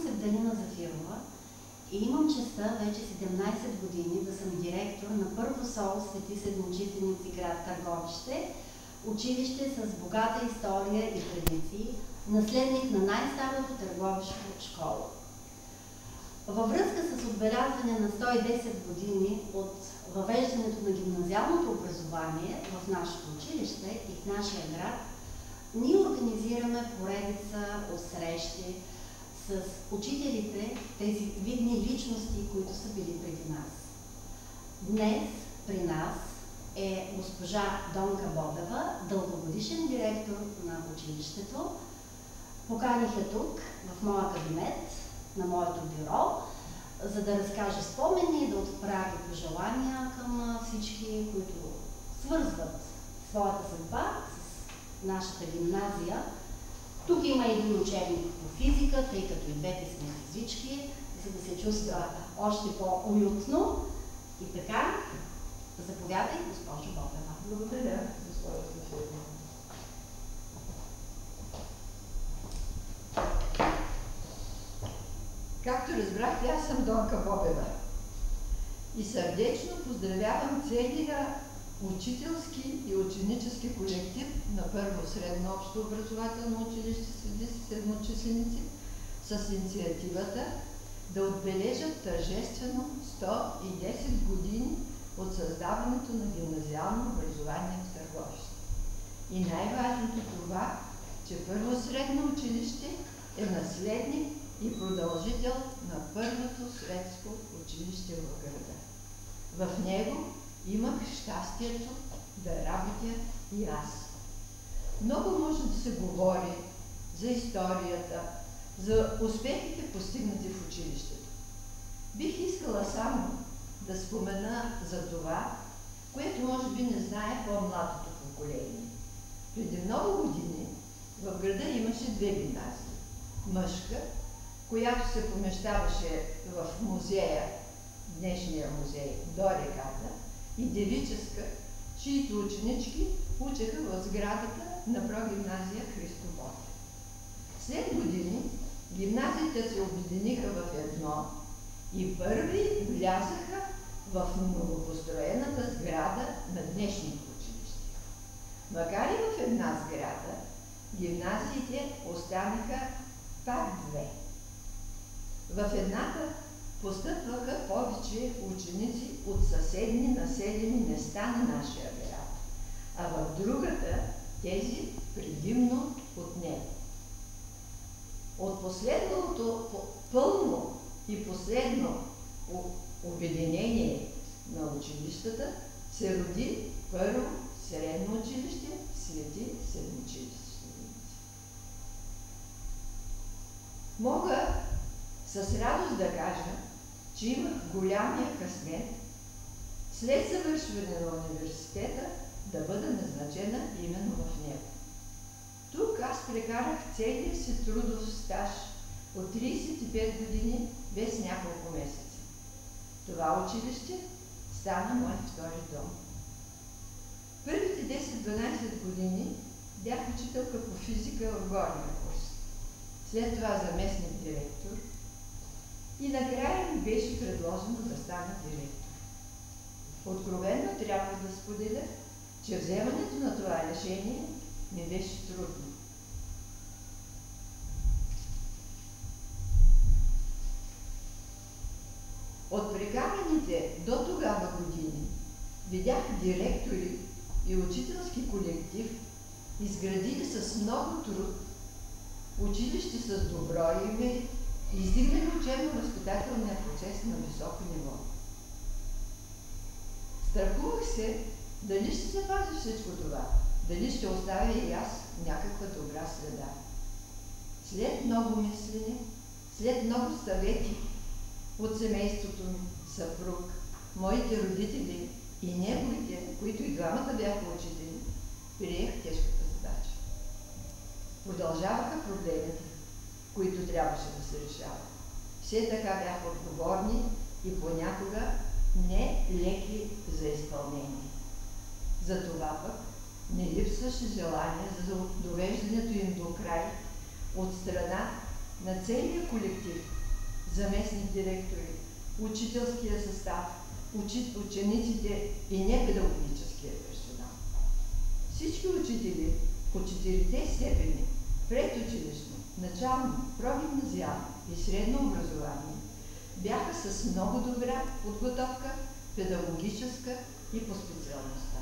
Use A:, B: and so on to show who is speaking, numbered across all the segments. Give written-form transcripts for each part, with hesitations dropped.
A: Севделина Зафирова и имам честта вече 17 години да съм директор на Първо СОУ Свети Седмоучителници град Търговище, училище с богата история и традиции, наследник на най-старото търговишко школа. Във връзка с отбелязване на 110 години от въвеждането на гимназиалното образование в нашето училище и в нашия град, ние организираме поредица от срещи с учителите, тези видни личности, които са били преди нас. Днес при нас е госпожа Донка Бобева, дългогодишен директор на училището. Поканих тук, в моя кабинет, на моето бюро, за да разкаже спомени, да отправи пожелания към всички, които свързват своята съдба с нашата гимназия. Тук има един учебник по физика, тъй като и двете сме физички, за да се чувства още по-уютно. И така, заповядай, госпожо Бобева.
B: Благодаря, госпожо Зафирова. Както разбрахте, аз съм Донка Бобева и сърдечно поздравявам целия учителски и ученически колектив на Първо средно общо образователно училище Свети Седмоучителници с инициативата да отбележат тържествено 110 години от създаването на гимназиално образование в Търговище. И най-важното това, че Първо средно училище е наследник и продължител на първото средско училище в града. В него имах щастието да работя и аз. Много може да се говори за историята, за успехите постигнати в училището. Бих искала само да спомена за това, което може би не знае по-младото поколение. Преди много години в града имаше две гимназии. Мъжка, която се помещаваше в музея, днешния музей до реката, и девическа, чието ученички учеха в сградата на прогимназия Христо Ботев. След години гимназиите се обединиха в едно и първи влязаха в новопостроената сграда на днешното училище. Макар и в една сграда, гимназиите останаха пак две. В едната постъпваха повече ученици от съседни населени места на нашия град, а в другата тези предимно от него. От последното пълно и последно обединение на училищата се роди Първо средно училище Свети Седмоучителници. Мога с радост да кажа, че имах голямия късмет след завършване на университета да бъда назначена именно в него. Тук аз прекарах целия си трудов стаж от 35 години без няколко месеца. Това училище стана мой втори дом. Първите 10-12 години бях учителка по физика в горния курс. След това заместник директор и накрая ми беше предложено да стана директор. Откровено трябва да споделя, че вземането на това решение ми беше трудно. От прекараните до тогава години видях директори и учителски колектив, изградили с много труд училище с добро име и издигнали учебно-възпитателния процес на високо ниво. Страхувах се дали ще се пази всичко това, дали ще оставя и аз някаква добра следа. След много мислене, след много съвети от семейството ми, съпруг, моите родители и неговите, които и двамата бяха учители, приех тежката задача. Продължаваха проблемите, които трябваше да се решават. Все така бяха отговорни и понякога не леки за изпълнение. Затова пък не липсваше желание за довеждането им до край от страна на целия колектив, заместник директори, учителския състав, учениците и непедагогическия персонал. Всички учители по 4-те степени, предучилищно, начално, прогимназиално и средно образование, бяха с много добра подготовка, педагогическа и по специалността.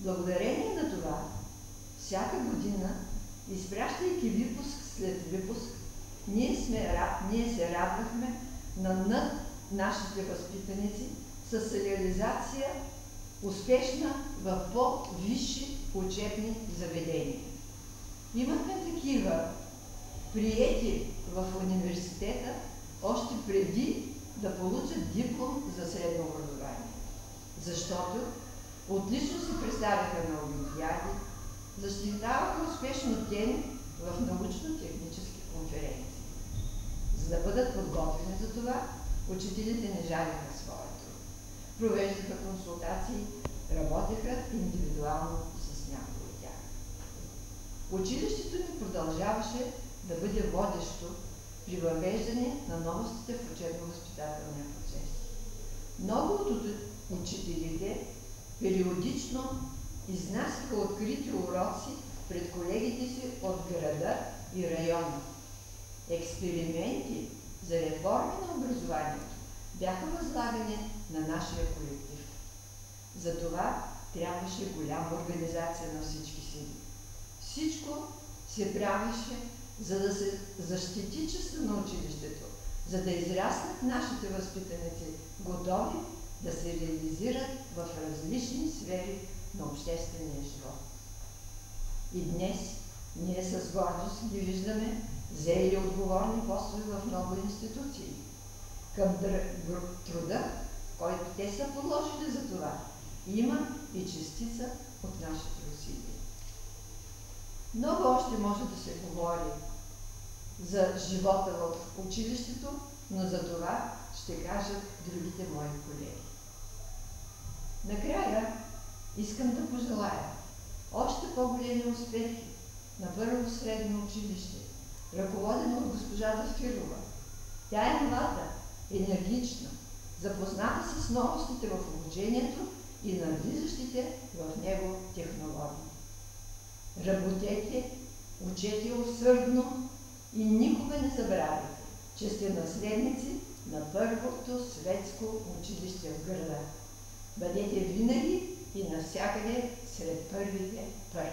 B: Благодарение на това, всяка година, изпращайки випуск след випуск, ние се радвахме на нашите възпитаници с реализация успешна в по-висши учебни заведения. Имахме такива приети в университета още преди да получат диплом за средно образование, защото отлично се представяха на олимпиади, защитаваха успешно теми в научно-технически конференции. За да бъдат подготвени за това, учителите не жалиха своя труд. Провеждаха консултации, работеха индивидуално с някои от тях. Училището ни продължаваше да бъде водещо при въвеждане на новостите в учебно-възпитателния процес. Много от учителите периодично изнасяха открити уроци пред колегите си от града и района. Експерименти за реформи на образованието бяха възлагани на нашия колектив. Затова трябваше голяма организация на всички сили. Всичко се правеше, за да се защити честа на училището, за да израснат нашите възпитаници, готови да се реализират в различни сфери на обществения живот. И днес ние с гордост ги виждаме заели отговорни постове в много институции. Към труда, който те са положили за това, има и частица от нашите усилия. Много още може да се говори за живота в училището, но за това ще кажат другите мои колеги. Накрая искам да пожелая още по-големи успехи на първо средно училище, ръководено от госпожа Зафирова. Тя е млада, енергична, запозната с новостите в обучението и навлизащите в него технологии. Работете, учете усърдно и никога не забравяйте, че сте наследници на първото светско училище в града. Бъдете винаги и навсякъде сред първите първи.